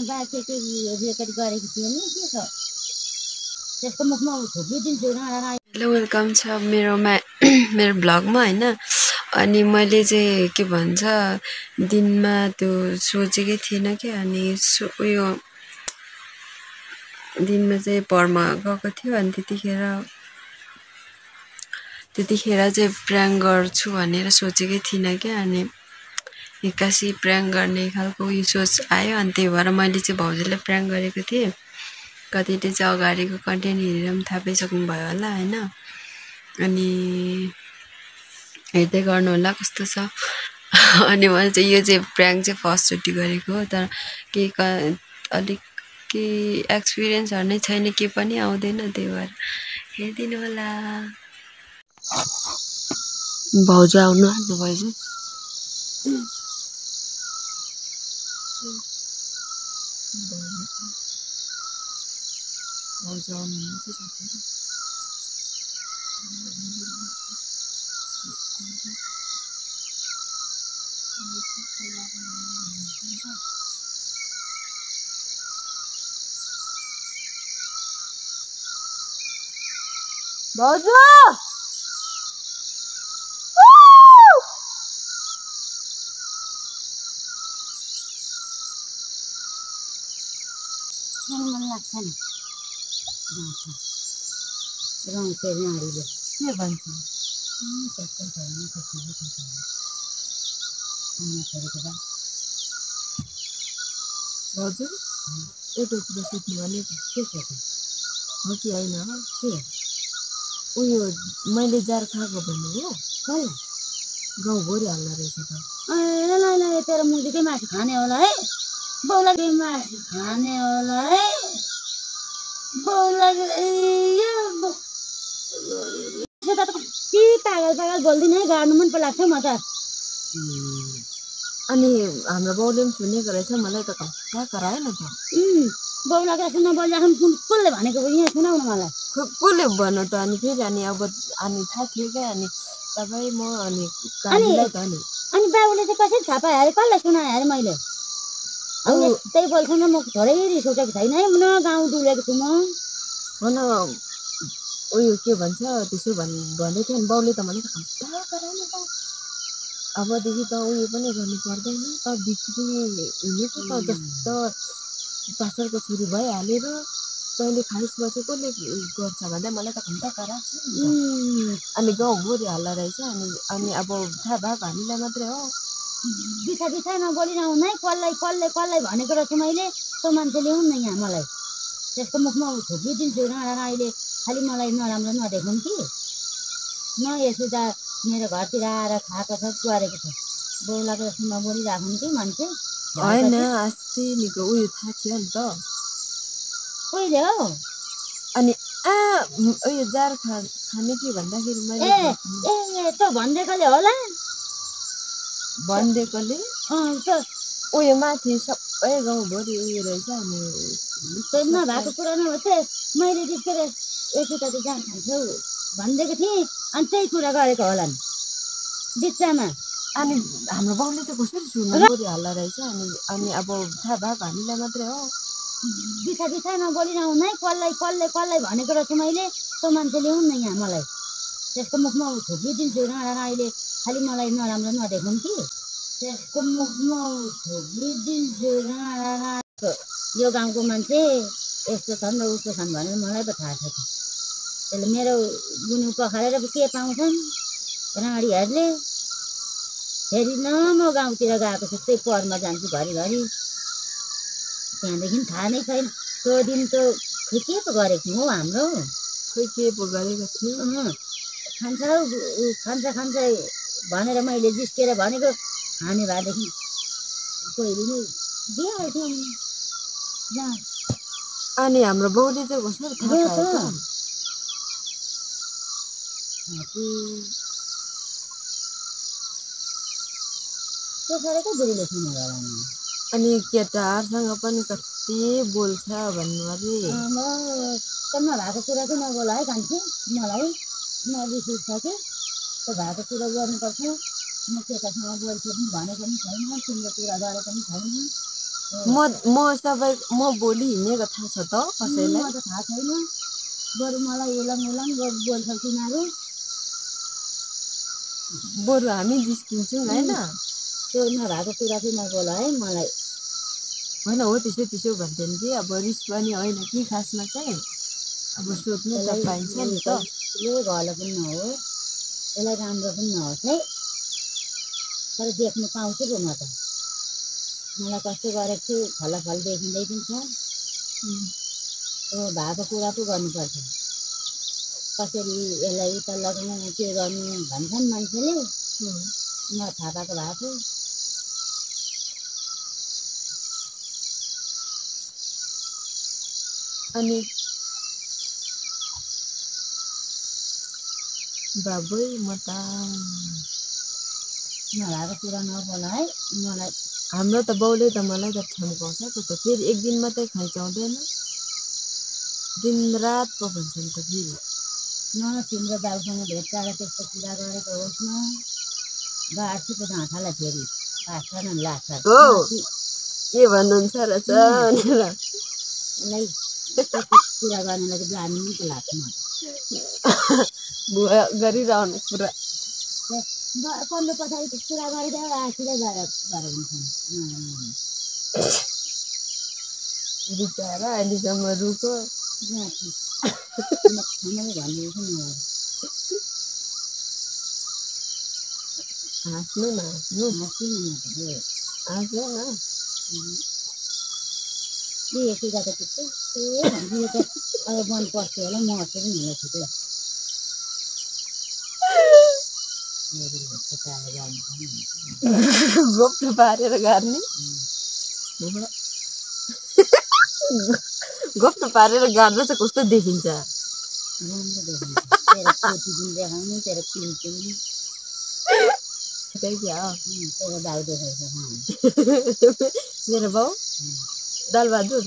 बाके के रेकर्ड गरेको थियो नि के छ त्यसको मुखमा थुकिदिन्छु राणा। हेलो वेलकम छ मेरोमा मेरो ब्लगमा हैन। अनि मैले चाहिँ के भन्छ दिनमा त्यो सोचेकै थिएन के। अनि उयो दिनमा चाहिँ परमा गएको थियो। अनि त्यतिखेर चाहिँ प्र्याङ्क गर्छु भनेर सोचेकै थिइनँ के। अनि एक्कासी प्र्याङ्क गर्ने खालको उयो सोच आयो। अनि त्यही भएर मैले चाहिँ भाउजूलाई प्र्याङ्क गरेको थिएँ। कतिले चाहिँ अगाडिको कन्टेन्ट हेरेर पनि थाहा पाइसक्नु भयो होला हैन। अनि हेर्दै गर्नु होला कस्तो छ। अनि मैले चाहिँ यो चाहिँ प्र्याङ्क चाहिँ फर्स्टचोटि गरेको हो। तर अलिक के एक्सपिरियन्सहरू नै छैन, के पनि आउँदैन। त्यही भएर हेरिदिनु होला। भाउजू आउनु भाउजू भाउजू आउनुहुन्छ साथीहरू। भाउजू मन लाग्छ नि रङ चाहिँ नारीले के भन्छ त्यस्तो छैन हजुर एउटा कुरा सोध्नु भने के छ हो कि होइन के उयो मैले जार खाएको भन्नु हो कल गाउँभरि हाल्ला रहेछ त। ल तेरो मुजीकै मासु खाने होला है। बाउलाई मासु खाने होला है। बाउलाई के पागल बोल्दिन है। गाड्नु मन पो लाग्छ म त। अनि हाम्रो बाउले पनि सुनेको रहेछ। मलाई त कहाँ कराएन त। बाउलाई यसो नबोल्दाखेरि कसले भनेको यहाँ सुनाउन मलाई। कसले भन्नु त। अनि फेरि अनि थाहा थियो क्या। अनि तपाईँ म अनि अनि बाबुले चाहिँ कसरी थाहा पायो अरे, कसलाई सुनायो अरे मैले। त्यही बोल्छन् म थोरै रिस उठेको छैन है। न गाउँ डुलेको छु म। भन उयो के भन्छ त्यसो भन्दै थियो नि बाउले त भने कहाँ कराएन त। अबदेखि त उयो पनि गर्नु पर्दैन त। बिक्री हुने त जस्तो पासरको छोरी भइहालेर तैँले खाइसमा चाहिँ कसले गर्छ भन्दा मलाई त घन्टा कराएको छ नि। अनि गाउँभरि हल्ला रहेछ। अनि अब थाहा भएको हामीलाई मात्रै हो। बिछा नबोलिरहनु है। कसलाई भनेको रहेछु मैले। त्यो मान्छे ल्याउनु न यहाँ मलाई। त्यसको मुखमा थुकिदिन्छु राणा राईले। खालि मलाई नराम्रो नदेखाउन् कि न यसो त मेरो घरतिर आएर खाएको छ गरेको छ। बाउलाई जस्तो नबोलिराख्नु कि मान्छे होइन। अस्ति निको उयो थाहा थियो नि त। कहिले हो। अनि उयो जार खाने कि भन्दाखेरि मैले त्यो भनिदिएकोले होला। भनिदिएकोले उयो माथि सबै गाउँभरि उयो रहेछ। अनि त्यो नभएको कुरा नभए मैले जिस्केर यसो त जहाँ खान्छौ भनिदिएको थिएँ। अनि त्यही कुरा गरेको होला नि बिचमा। अनि हाम्रो बाउले चाहिँ कसरी सुन्नु हल्ला रहेछ। अनि अब थाहा भएको हामीलाई मात्रै हो। बिछा नबोलिरहनु है। कसलाई भनेको रहेछु मैले। त्यो मान्छे ल्याउनु न यहाँ मलाई। त्यसको मुखमा थुकिदिन्छु राणा राईले। खालि मलाई नराम्रो नदेखाउन् कि त्यसको मुखमा थुकिदिन्छु राणा राई। यो गाउँको मान्छे यस्तो छन् र उस्तो छन् भनेर मलाई त थाहा छ। त्यसले मेरो गुनु पखालेर के पाउँछन् राणीहरूले। फेरि न म गाउँतिर गएको छु त्यही परमा जान्छु घरिघरि। त्यहाँदेखि थाहा नै छैन। त्यो दिन त खोइ के पो गरेको थियौँ हौ हाम्रो। खोइ के पो गरेको थियो। खान्छ भनेर मैले जिस्केर भनेको खाने भएदेखि पहिले नै दिइहाल्थ्यौँ। अनि हाम्रो बाउले चाहिँ कसरी थाहा पायो त। त्यो साह्रै बुढीले सुनेर होला नि। अनि केटाहरूसँग पनि कति बोल्छ भन्नु अरे। नभएको कुरा चाहिँ नबोल है कान्छी। मलाई नरिस उठ्छ कि त्यो भएको कुरा गर्नुपर्छ। म केटासँग बोल्छु पनि भनेको पनि छैन। तिम्रो कुरा गरेको पनि छैन। म सबै म भोलि हिँडेको थाहा छ त कसैलाई म त थाहा छैन बरु मलाई उलङ उलङ बोल्छ तिनीहरू बरु हामी जिस्किन्छौँ होइन त्यो नभएको कुरा चाहिँ नबोल है मलाई होइन हो त्यसो भन्थ्यो नि कि अब रिस पनि होइन कि खासमा चाहिँ अब सोध्नु त पाइन्छ नि त घलो पनि नहो त्यसलाई राम्रो पनि नहोस् है तर देख्नु पाउँछु पो म त मलाई कस्तो गरेको छु फलाफल देखिँदै पनि छ भएको कुरा पो गर्नुपर्छ कसरी यसलाई उता लगाउनु के गर्नु भन्छन् मान्छेले म थाहा पाएको भएको अनि बाबै म त नभएको कुरा नबोल है मलाई हाम्रो त बाउले त मलाई त ठम्काउँछ त फेरि एक दिन मात्रै खाइचाउँदैन दिनरात पो भन्छन् त फेरि न तिम्रो बाउसँग भेटघाट त्यस्तो कुरा गरेको होस् न बाँड्छु पो ढाँठालाई फेरि पास्छ न लाग्छ हो के भन्नुहुन्छ र यसलाई कुरा गर्नलाई चाहिँ जानु नि त लाग्छ म भुवा गरिरहनु पुरा पन्ध्र पछाडि कुरा गरिदियो आखिरै गरेर बिचरा अहिलेसम्म रुको हाँस्नु न हाँस्नु न यति गएको त्यस्तो भन्छु यो त अब मन पर्थ्यो होला मर्छु पनि होला छिटो गोप्रो पारेर गाड्ने गोप्रो पारेर गाड्दा चाहिँ कस्तो देखिन्छ राम्रो देखिन्छ तेरो कोटी पनि देखाउनु तेरो पिन्ट पनि तेरो बाउ देखाउँछ मेरो बाउ दलबहादुर